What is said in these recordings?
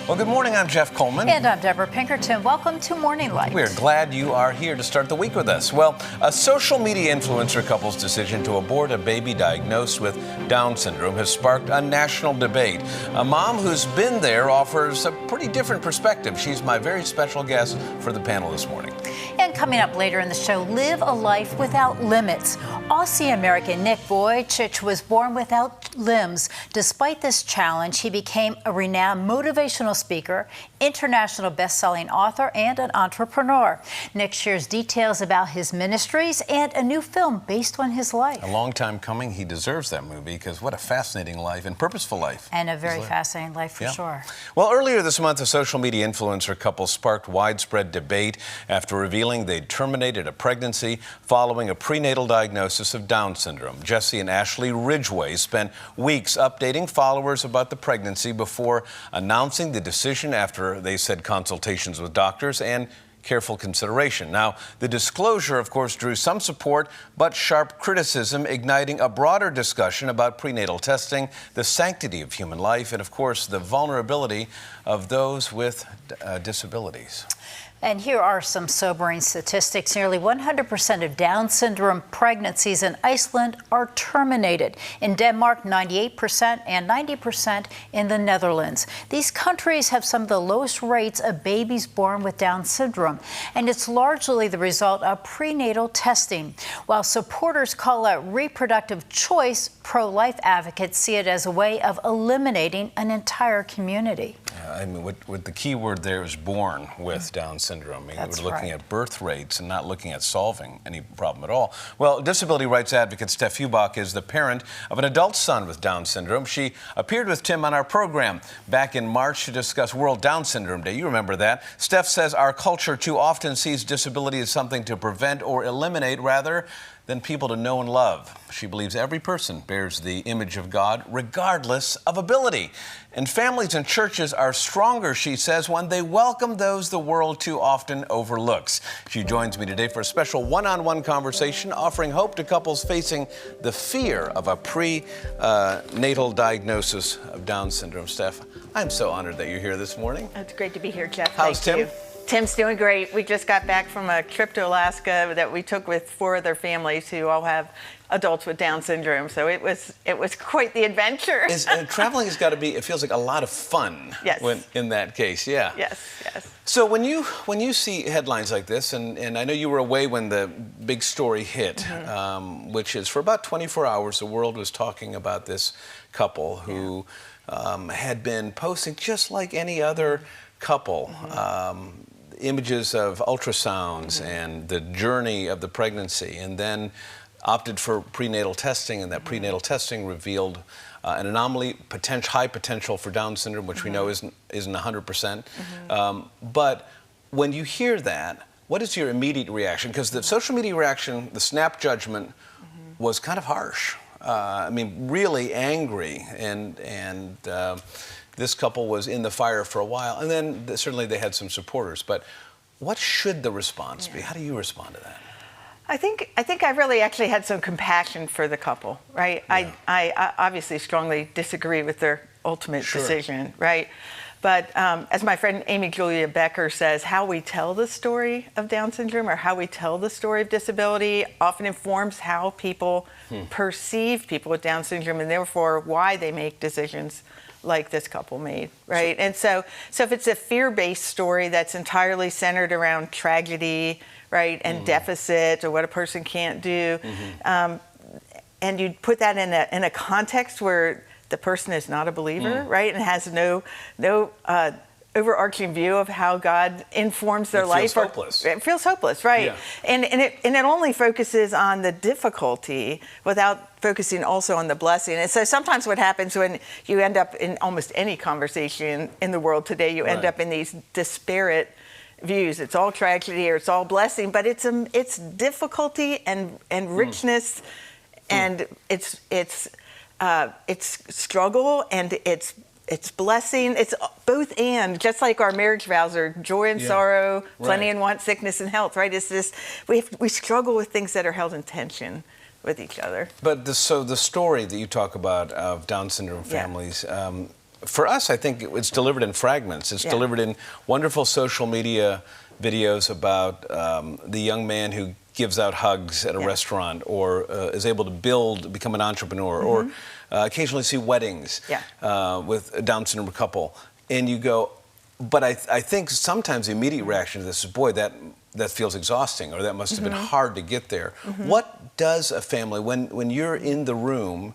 Well, good morning. I'm Jeff Coleman. And I'm Debra Pinkerton. Welcome to Morning Light. We're glad you are here to start the week with us. Well, a social media influencer couple's decision to abort a baby diagnosed with Down syndrome has sparked a national debate. A mom who's been there offers a pretty different perspective. She's my very special guest for the panel this morning. And coming up later in the show, live a life without limits. Aussie-American Nick Vujicic was born without limbs. Despite this challenge, he became a renowned motivational speaker, international best-selling author, and an entrepreneur. Nick shares details about his ministries and a new film based on his life. A long time coming. He deserves that movie because what a fascinating life and purposeful life. And a very fascinating life for sure. Well, earlier this month, a social media influencer couple sparked widespread debate after revealing they'd terminated a pregnancy following a prenatal diagnosis of Down syndrome. Jesse and Ashley Ridgway spent weeks updating followers about the pregnancy before announcing the decision after they said consultations with doctors and careful consideration. Now, the disclosure, of course, drew some support, but sharp criticism, igniting a broader discussion about prenatal testing, the sanctity of human life, and, of course, the vulnerability of those with disabilities. And here are some sobering statistics. Nearly 100% of Down syndrome pregnancies in Iceland are terminated. In Denmark, 98% and 90% in the Netherlands. These countries have some of the lowest rates of babies born with Down syndrome, and it's largely the result of prenatal testing. While supporters call it reproductive choice, pro-life advocates see it as a way of eliminating an entire community. I mean, what the key word there is born with Down syndrome. I mean, we're looking at birth rates and not looking at solving any problem at all. Well, disability rights advocate Steph Hubach is the parent of an adult son with Down syndrome. She appeared with Tim on our program back in March to discuss World Down Syndrome Day. You remember that. Steph says our culture too often sees disability as something to prevent or eliminate rather than people to know and love. She believes every person bears the image of God, regardless of ability. And families and churches are stronger, she says, when they welcome those the world too often overlooks. She joins me today for a special one-on-one conversation, offering hope to couples facing the fear of a prenatal diagnosis of Down syndrome. Steph, I'm so honored that you're here this morning. It's great to be here, Jeff. How's Tim? Thank you. Tim's doing great. We just got back from a trip to Alaska that we took with 4 other families who all have adults with Down syndrome. So it was quite the adventure. Traveling has got to be, it feels like a lot of fun. Yes. When, in that case, yeah. Yes, yes. So when you see headlines like this, and I know you were away when the big story hit, which is for about 24 hours, the world was talking about this couple who had been posting just like any other couple, images of ultrasounds and the journey of the pregnancy, and then opted for prenatal testing, and that prenatal testing revealed an anomaly, high potential for Down syndrome, which we know isn't 100%. But when you hear that, what is your immediate reaction? Because the social media reaction, the snap judgment, was kind of harsh. I mean, really angry, and this couple was in the fire for a while, and then certainly they had some supporters. But what should the response be? How do you respond to that? I think I really actually had some compassion for the couple, right? Yeah. I obviously strongly disagree with their ultimate decision, right? But as my friend Amy Julia Becker says, how we tell the story of Down syndrome or how we tell the story of disability often informs how people perceive people with Down syndrome, and therefore why they make decisions like this couple made, right? And so if it's a fear-based story that's entirely centered around tragedy, right, and deficit or what a person can't do, and you put that in a context where the person is not a believer, right, and has no overarching view of how God informs their life. It feels hopeless, right? Yeah. And it only focuses on the difficulty without focusing also on the blessing. And so sometimes what happens when you end up in almost any conversation in the world today, you end up in these disparate views. It's all tragedy or it's all blessing, but it's difficulty and richness, and it's struggle and it's blessing. It's both and, just like our marriage vows are joy and sorrow, plenty and want, sickness and health, right? It's this, we struggle with things that are held in tension with each other. But so the story that you talk about of Down syndrome families, for us, I think it's delivered in fragments. It's delivered in wonderful social media videos about the young man who gives out hugs at a restaurant, or is able to become an entrepreneur, or occasionally see weddings with a Down syndrome couple. And you go, but I think sometimes the immediate reaction to this is, boy, that feels exhausting, or that must have been hard to get there. What does a family, when you're in the room,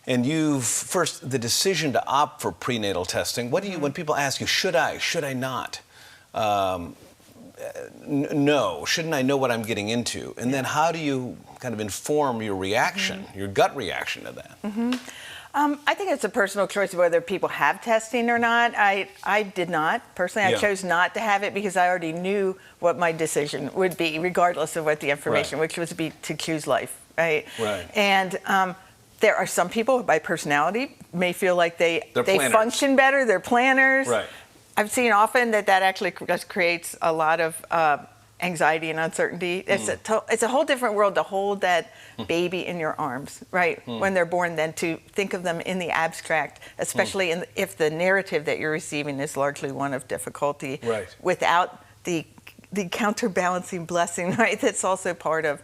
and first, the decision to opt for prenatal testing, what do you, when people ask you, should I not? No, shouldn't I know what I'm getting into? And then how do you kind of inform your reaction, your gut reaction to that? I think it's a personal choice of whether people have testing or not. I did not. Personally, I chose not to have it because I already knew what my decision would be, regardless of what the information, which was to choose life, right? And there are some people who, by personality, may feel like they function better, they're planners. I've seen often that actually just creates a lot of anxiety and uncertainty. It's a whole different world to hold that baby in your arms, right, when they're born, than to think of them in the abstract, especially if the narrative that you're receiving is largely one of difficulty, without the counterbalancing blessing, right? That's also part of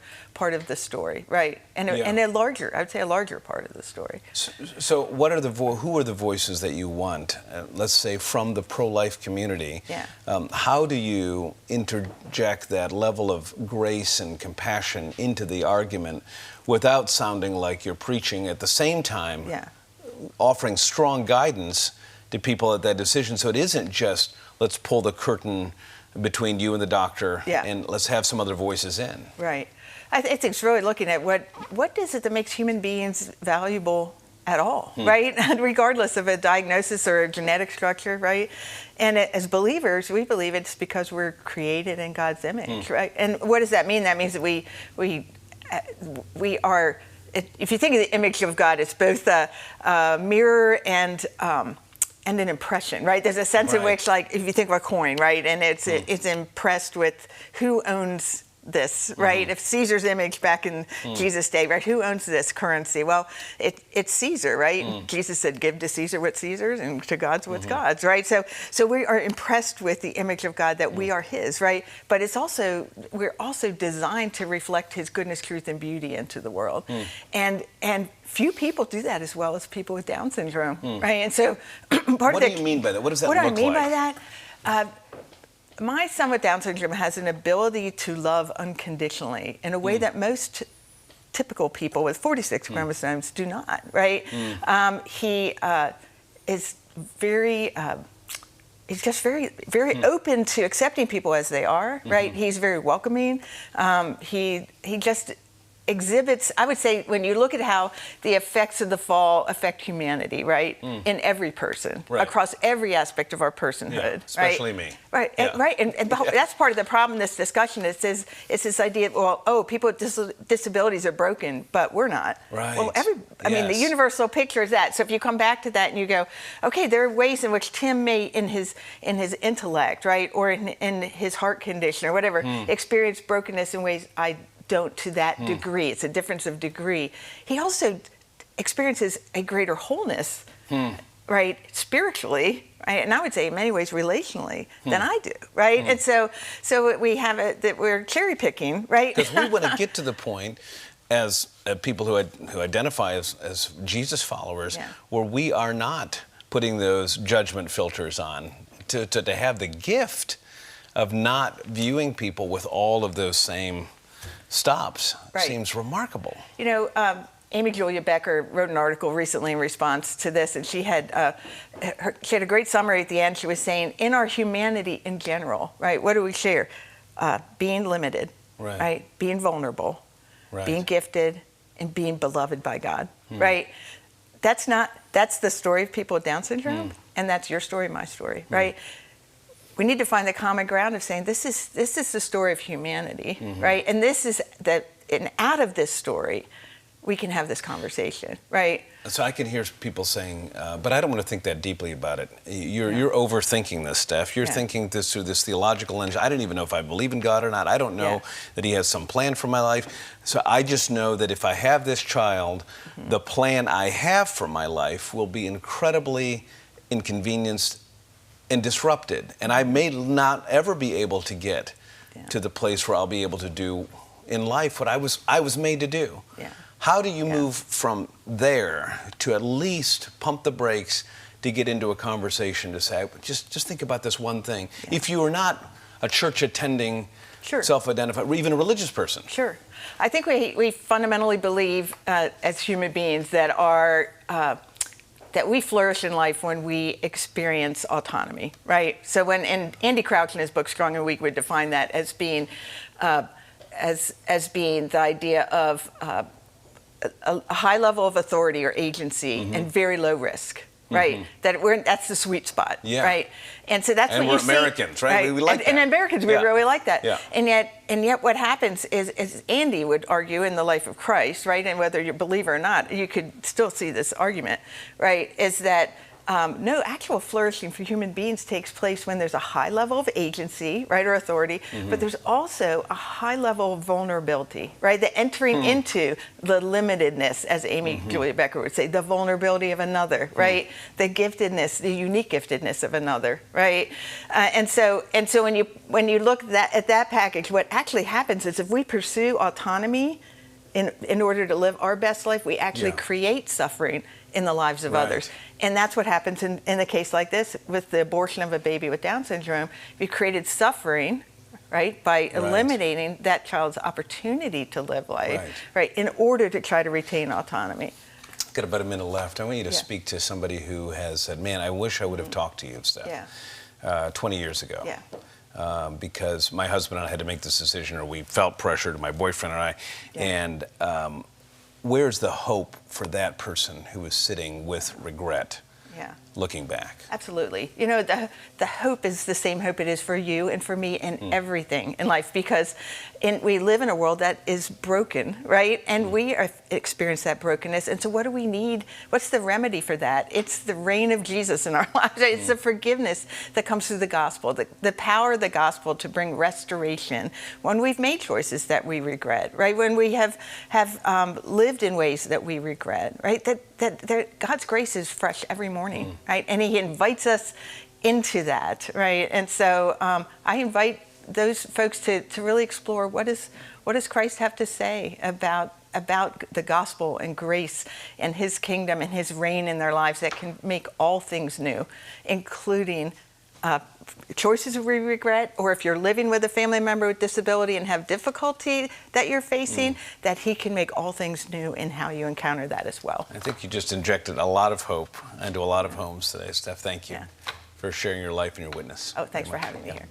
the story, right? And a larger, I would say, a larger part of the story. So what are who are the voices that you want? Let's say from the pro-life community. How do you interject that level of grace and compassion into the argument without sounding like you're preaching, at the same time offering strong guidance to people at that decision, so it isn't just let's pull the curtain between you and the doctor, and let's have some other voices in. I think it's really looking at what is it that makes human beings valuable at all, right? Regardless of a diagnosis or a genetic structure, right? And as believers, we believe it's because we're created in God's image, right? And what does that mean? That means that we are. If you think of the image of God, it's both a mirror and an impression, right? There's a sense in which, like, if you think of a coin, right, and it's impressed with who owns this, right? If Caesar's image back in Jesus' day, right? Who owns this currency? Well, it's Caesar, right? Jesus said, "Give to Caesar what's Caesar's, and to God's what's God's," right? So we are impressed with the image of God, that we are His, right? But we're also designed to reflect His goodness, truth, and beauty into the world, and few people do that as well as people with Down syndrome, right? And so what do you mean by that? What does that look like? What do I mean by that? My son with Down syndrome has an ability to love unconditionally in a way that most typical people with 46 chromosomes do not, right? He is very... he's just very, very open to accepting people as they are, right? He's very welcoming. He just exhibits, I would say, when you look at how the effects of the fall affect humanity, right? In every person, across every aspect of our personhood, especially me. Right, and that's part of the problem in this discussion. It's this idea of, well, people with disabilities are broken, but we're not. Well, I mean, the universal picture is that. So if you come back to that and you go, okay, there are ways in which Tim may, in his intellect, right, or in his heart condition or whatever, experience brokenness in ways I don't to that degree. It's a difference of degree. He also experiences a greater wholeness, right, spiritually, right? And I would say in many ways relationally than I do, right? And so we have that we're cherry picking, right? Because we want to get to the point as people who identify as Jesus followers, where we are not putting those judgment filters on, to have the gift of not viewing people with all of those same stops seems remarkable. You know, Amy Julia Becker wrote an article recently in response to this, and she had a great summary at the end. She was saying, in our humanity in general, right, what do we share? Being limited, right? Being vulnerable, being gifted, and being beloved by God, right? That's the story of people with Down syndrome, and that's your story, my story, right? We need to find the common ground of saying this is the story of humanity, right? And and out of this story, we can have this conversation, right? So I can hear people saying, but I don't want to think that deeply about it. You're overthinking this, Steph. You're thinking this through this theological lens. I don't even know if I believe in God or not. I don't know that He has some plan for my life. So I just know that if I have this child, the plan I have for my life will be incredibly inconvenienced and disrupted. And I may not ever be able to get to the place where I'll be able to do in life what I was made to do. Yeah. How do you move from there to at least pump the brakes to get into a conversation to say, just think about this one thing? Yeah. If you are not a church attending, self-identified, or even a religious person. Sure. I think we fundamentally believe as human beings that that we flourish in life when we experience autonomy, right? So and Andy Crouch in his book Strong and Weak would define that as being being the idea of a high level of authority or agency and very low risk. Right, that's the sweet spot, right? And so that's what you see. And we're Americans, right? We like that. And Americans, we really like that. Yeah. And yet, what happens is, as Andy would argue in the life of Christ, right? And whether you believe or not, you could still see this argument, right? Is that no, actual flourishing for human beings takes place when there's a high level of agency, right, or authority, but there's also a high level of vulnerability, right? The entering into the limitedness, as Amy Julia Becker would say, the vulnerability of another, right? The giftedness, the unique giftedness of another, right? And so when you look at that package, what actually happens is if we pursue autonomy in order to live our best life, we actually create suffering in the lives of others. And that's what happens in a case like this with the abortion of a baby with Down syndrome. You created suffering, right, by eliminating that child's opportunity to live life, right, in order to try to retain autonomy. Got about a minute left. I want you to speak to somebody who has said, man, I wish I would have talked to you, Steph, 20 years ago. Because my husband and I had to make this decision, or we felt pressured, my boyfriend and I, and where's the hope for that person who is sitting with regret, looking back? Absolutely. You know, the hope is the same hope it is for you and for me and everything in life, because we live in a world that is broken, right? And we experience that brokenness. And so what do we need? What's the remedy for that? It's the reign of Jesus in our lives. It's the forgiveness that comes through the gospel, the power of the gospel to bring restoration when we've made choices that we regret, right? When we have lived in ways that we regret, right? That God's grace is fresh every morning, right? And He invites us into that, right? And so I invite those folks to really explore what does Christ have to say about the gospel and grace and His kingdom and His reign in their lives that can make all things new, including choices we regret, or if you're living with a family member with disability and have difficulty that you're facing, that He can make all things new in how you encounter that as well. I think you just injected a lot of hope into a lot of homes today, Steph. Thank you for sharing your life and your witness. Oh, thanks for having me here.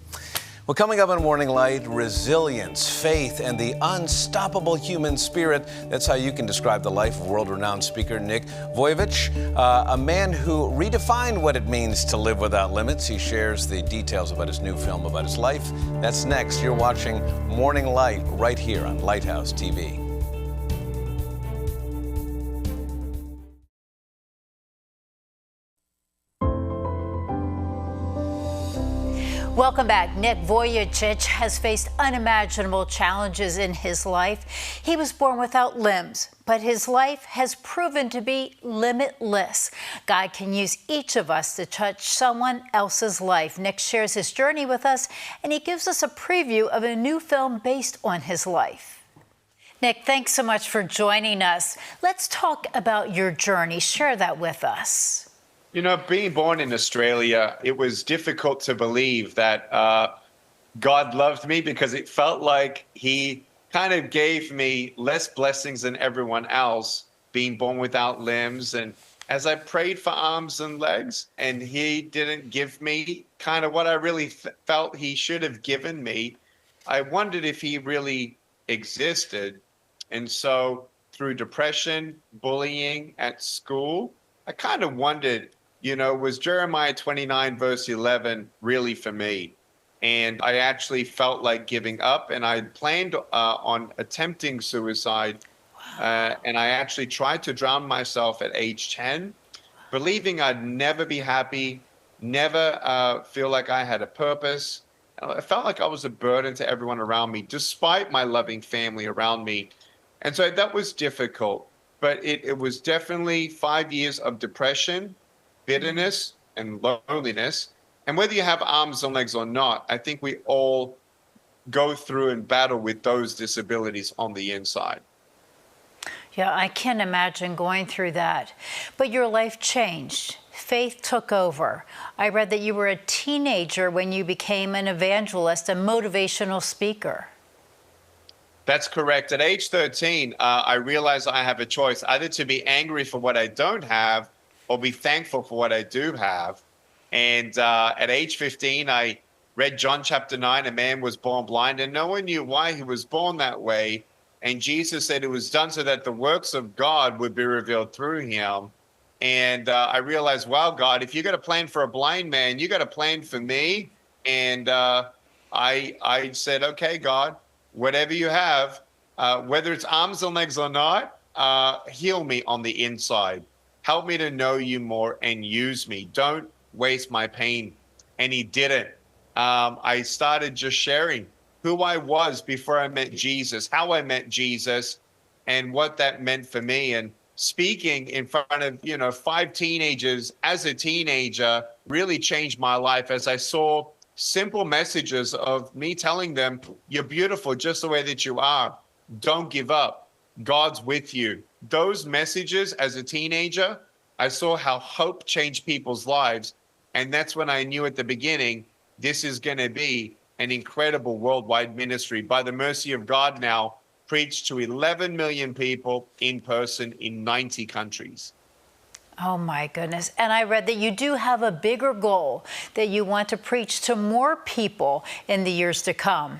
Well, coming up on Morning Light, resilience, faith, and the unstoppable human spirit. That's how you can describe the life of world-renowned speaker Nick Vujicic, a man who redefined what it means to live without limits. He shares the details about his new film about his life. That's next. You're watching Morning Light right here on Lighthouse TV. Welcome back. Nick Vujicic has faced unimaginable challenges in his life. He was born without limbs, but his life has proven to be limitless. God can use each of us to touch someone else's life. Nick shares his journey with us, and he gives us a preview of a new film based on his life. Nick, thanks so much for joining us. Let's talk about your journey. Share that with us. You know, being born in Australia, it was difficult to believe that God loved me, because it felt like He kind of gave me less blessings than everyone else, being born without limbs. And as I prayed for arms and legs, and He didn't give me kind of what I really felt He should have given me, I wondered if He really existed. And so through depression, bullying at school, I kind of wondered, you know, was Jeremiah 29 verse 11 really for me? And I actually felt like giving up, and I planned on attempting suicide. And I actually tried to drown myself at age 10, believing I'd never be happy, never feel like I had a purpose. I felt like I was a burden to everyone around me, despite my loving family around me. And so that was difficult, but it was definitely 5 years of depression, bitterness, and loneliness. And whether you have arms and legs or not, I think we all go through and battle with those disabilities on the inside. Yeah, I can't imagine going through that. But your life changed. Faith took over. I read that you were a teenager when you became an evangelist, a motivational speaker. That's correct. At age 13, I realized I have a choice, either to be angry for what I don't have or be thankful for what I do have. And at age 15, I read John chapter 9, a man was born blind, and no one knew why he was born that way. And Jesus said it was done so that the works of God would be revealed through him. And I realized, wow, God, if you got a plan for a blind man, you got a plan for me. And I said, okay, God, whatever you have, whether it's arms and legs or not, heal me on the inside. Help me to know you more and use me. Don't waste my pain. And he didn't. I started just sharing who I was before I met Jesus, how I met Jesus, and what that meant for me. And speaking in front of, 5 teenagers as a teenager really changed my life as I saw simple messages of me telling them, you're beautiful just the way that you are. Don't give up. God's with you. Those messages as a teenager, I saw how hope changed people's lives. And that's when I knew at the beginning, this is going to be an incredible worldwide ministry. By the mercy of God now, preached to 11 million people in person in 90 countries. Oh my goodness. And I read that you do have a bigger goal, that you want to preach to more people in the years to come.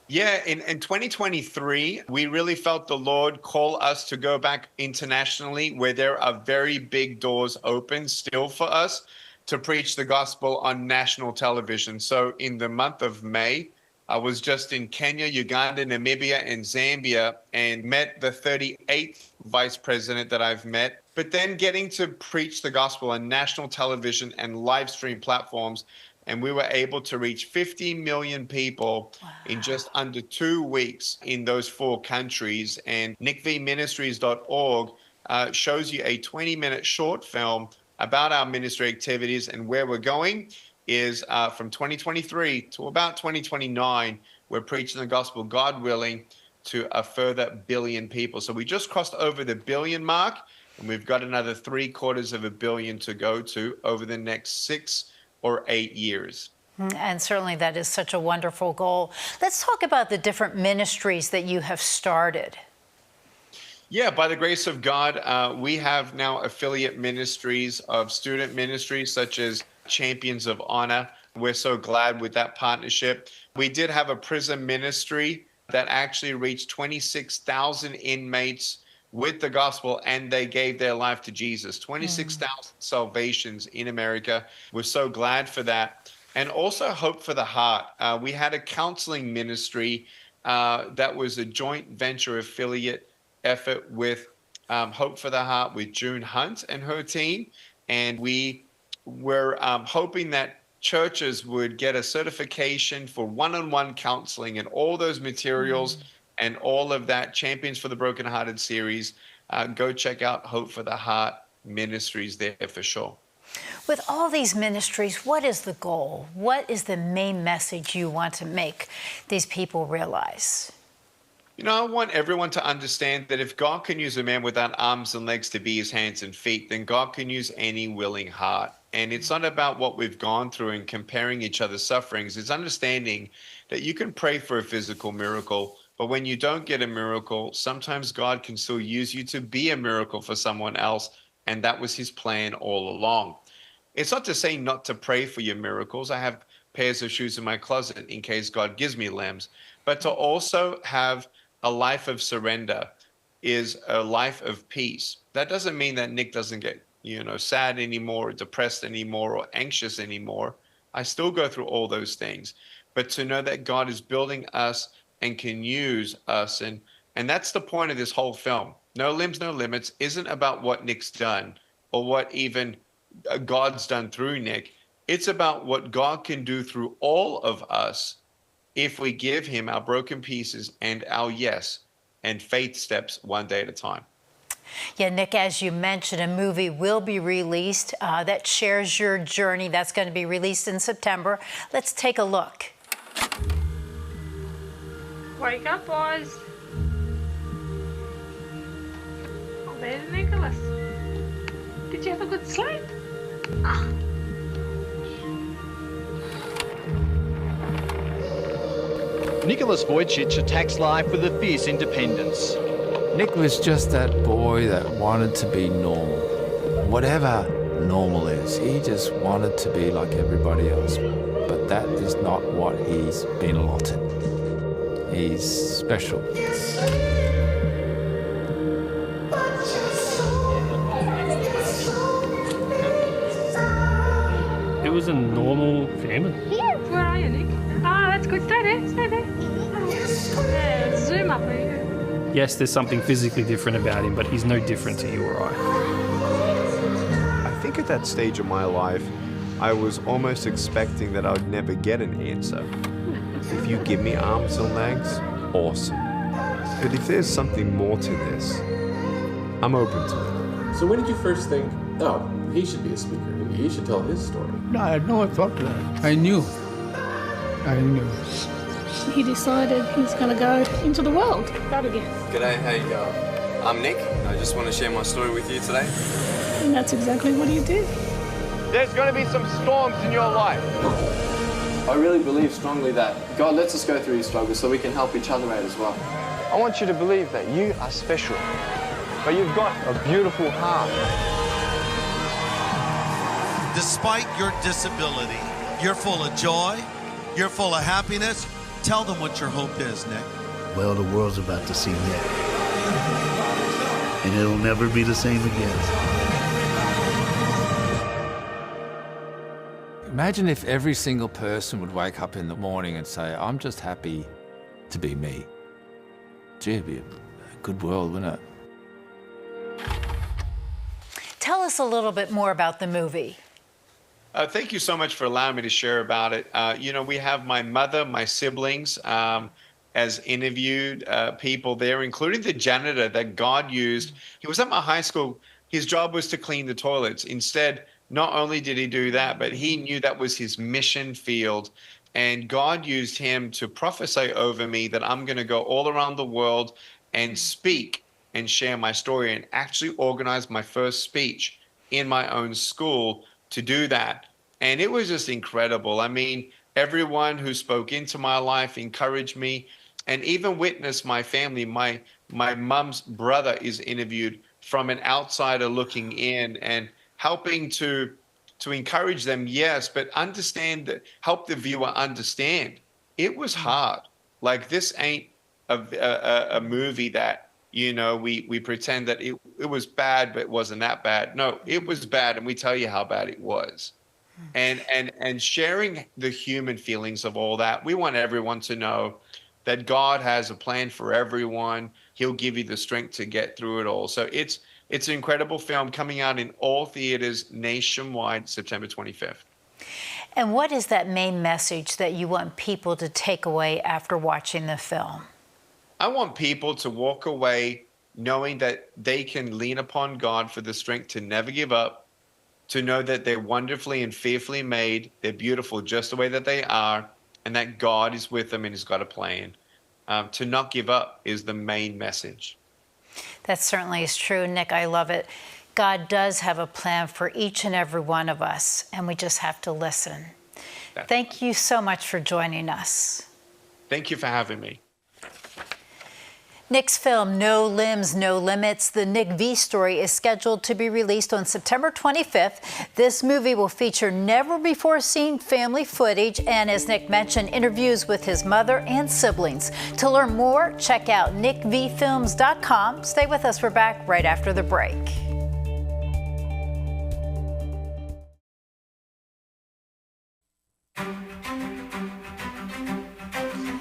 Yeah, in 2023, we really felt the Lord call us to go back internationally, where there are very big doors open still for us to preach the gospel on national television. So in the month of May, I was just in Kenya, Uganda, Namibia, and Zambia, and met the 38th vice president that I've met. But then getting to preach the gospel on national television and live stream platforms, and we were able to reach 50 million people in just under 2 weeks in those 4 countries. And nickvministries.org shows you a 20-minute short film about our ministry activities, and where we're going is from 2023 to about 2029, we're preaching the gospel, God willing, to a further 1 billion people. So we just crossed over the 1 billion mark, and we've got another 750 million to go to over the next 6 or 8 years. And certainly that is such a wonderful goal. Let's talk about the different ministries that you have started. Yeah, by the grace of God, we have now affiliate ministries of student ministries such as Champions of Honor. We're so glad with that partnership. We did have a prison ministry that actually reached 26,000 inmates with the gospel, and they gave their life to Jesus. 26,000 salvations in America. We're so glad for that. And also Hope for the Heart. We had a counseling ministry that was a joint venture affiliate effort with Hope for the Heart, with June Hunt and her team. And we were hoping that churches would get a certification for one-on-one counseling and all those materials and all of that Champions for the Brokenhearted series. Go check out Hope for the Heart Ministries there for sure. With all these ministries, what is the goal? What is the main message you want to make these people realize? I want everyone to understand that if God can use a man without arms and legs to be his hands and feet, then God can use any willing heart. And it's not about what we've gone through and comparing each other's sufferings. It's understanding that you can pray for a physical miracle, but when you don't get a miracle, sometimes God can still use you to be a miracle for someone else. And that was his plan all along. It's not to say not to pray for your miracles. I have pairs of shoes in my closet in case God gives me limbs, but to also have a life of surrender is a life of peace. That doesn't mean that Nick doesn't get, sad anymore, or depressed anymore, or anxious anymore. I still go through all those things, but to know that God is building us and can use us. And that's the point of this whole film. No Limbs, No Limits isn't about what Nick's done or what even God's done through Nick. It's about what God can do through all of us if we give him our broken pieces and our yes and faith steps one day at a time. Yeah, Nick, as you mentioned, a movie will be released that shares your journey. That's going to be released in September. Let's take a look. Wake up, boys. Oh, there's Nicholas. Did you have a good sleep? Nicholas Vujicic attacks life with a fierce independence. Nick was just that boy that wanted to be normal. Whatever normal is, he just wanted to be like everybody else. But that is not what he's been allotted. He's special. It was a normal family. Yeah. Where are you, Nick? Ah, that's good. Stay there. Stay there. Yeah, zoom up here. Yes, there's something physically different about him, but he's no different to you or I. I think at that stage of my life, I was almost expecting that I would never get an answer. If you give me arms and legs, awesome. But if there's something more to this, I'm open to it. So when did you first think, oh, he should be a speaker, he should tell his story? No, I had no thought to that. I knew. He decided he's going to go into the world. That again. G'day, how you going? I'm Nick. I just want to share my story with you today. And that's exactly what he did. There's going to be some storms in your life. I really believe strongly that God lets us go through these struggles so we can help each other out as well. I want you to believe that you are special, but you've got a beautiful heart. Despite your disability, you're full of joy, you're full of happiness. Tell them what your hope is, Nick. Well, the world's about to see Nick. And it'll never be the same again. Imagine if every single person would wake up in the morning and say, I'm just happy to be me. Gee, it'd be a good world, wouldn't it? Tell us a little bit more about the movie. Thank you so much for allowing me to share about it. We have my mother, my siblings, as interviewed people there, including the janitor that God used. He was at my high school. His job was to clean the toilets. Instead, not only did he do that, but he knew that was his mission field. And God used him to prophesy over me that I'm going to go all around the world and speak and share my story, and actually organize my first speech in my own school to do that. And it was just incredible. I mean, everyone who spoke into my life encouraged me, and even witnessed my family. My mom's brother is interviewed from an outsider looking in and helping to encourage them, yes, but help the viewer understand. It was hard. Like, this ain't a movie that, we pretend that it was bad, but it wasn't that bad. No, it was bad, and we tell you how bad it was. And sharing the human feelings of all that, we want everyone to know that God has a plan for everyone. He'll give you the strength to get through it all. So it's an incredible film coming out in all theaters nationwide, September 25th. And what is that main message that you want people to take away after watching the film? I want people to walk away knowing that they can lean upon God for the strength to never give up, to know that they're wonderfully and fearfully made, they're beautiful just the way that they are, and that God is with them and has got a plan. To not give up is the main message. That certainly is true, Nick. I love it. God does have a plan for each and every one of us, and we just have to listen. Thank you so much for joining us. Thank you for having me. Nick's film, No Limbs, No Limits, the Nick V story, is scheduled to be released on September 25th. This movie will feature never-before-seen family footage and, as Nick mentioned, interviews with his mother and siblings. To learn more, check out nickvfilms.com. Stay with us. We're back right after the break.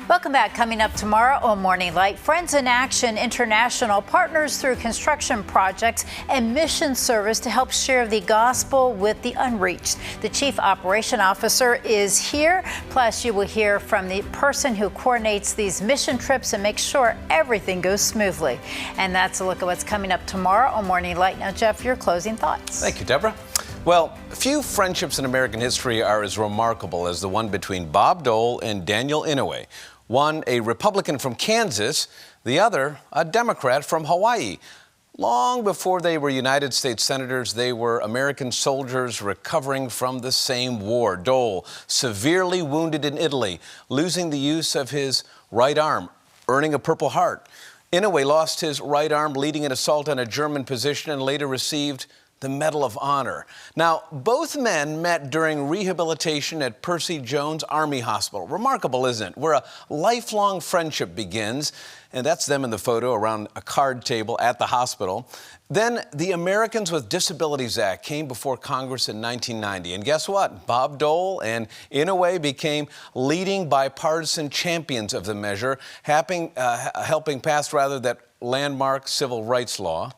Welcome that coming up tomorrow on Morning Light. Friends in Action International partners through construction projects and mission service to help share the gospel with the unreached. The Chief Operation Officer is here. Plus, you will hear from the person who coordinates these mission trips and makes sure everything goes smoothly. And that's a look at what's coming up tomorrow on Morning Light. Now, Jeff, your closing thoughts. Thank you, Debra. Well, few friendships in American history are as remarkable as the one between Bob Dole and Daniel Inouye. One, a Republican from Kansas, the other, a Democrat from Hawaii. Long before they were United States senators, they were American soldiers recovering from the same war. Dole, severely wounded in Italy, losing the use of his right arm, earning a Purple Heart. Inouye lost his right arm leading an assault on a German position and later received the Medal of Honor. Now, both men met during rehabilitation at Percy Jones Army Hospital. Remarkable, isn't it? Where a lifelong friendship begins, and that's them in the photo around a card table at the hospital. Then the Americans with Disabilities Act came before Congress in 1990. And guess what? Bob Dole and Inouye became leading bipartisan champions of the measure, helping pass that landmark civil rights law.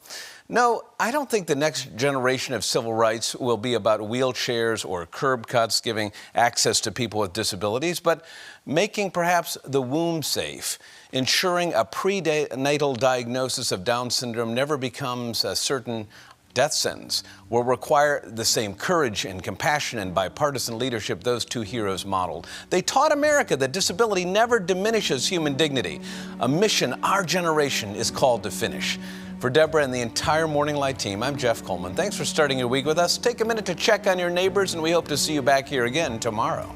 No, I don't think the next generation of civil rights will be about wheelchairs or curb cuts giving access to people with disabilities, but making perhaps the womb safe, ensuring a prenatal diagnosis of Down syndrome never becomes a certain death sentence, will require the same courage and compassion and bipartisan leadership those two heroes modeled. They taught America that disability never diminishes human dignity, a mission our generation is called to finish. For Debra and the entire Morning Light team, I'm Jeff Coleman. Thanks for starting your week with us. Take a minute to check on your neighbors, and we hope to see you back here again tomorrow.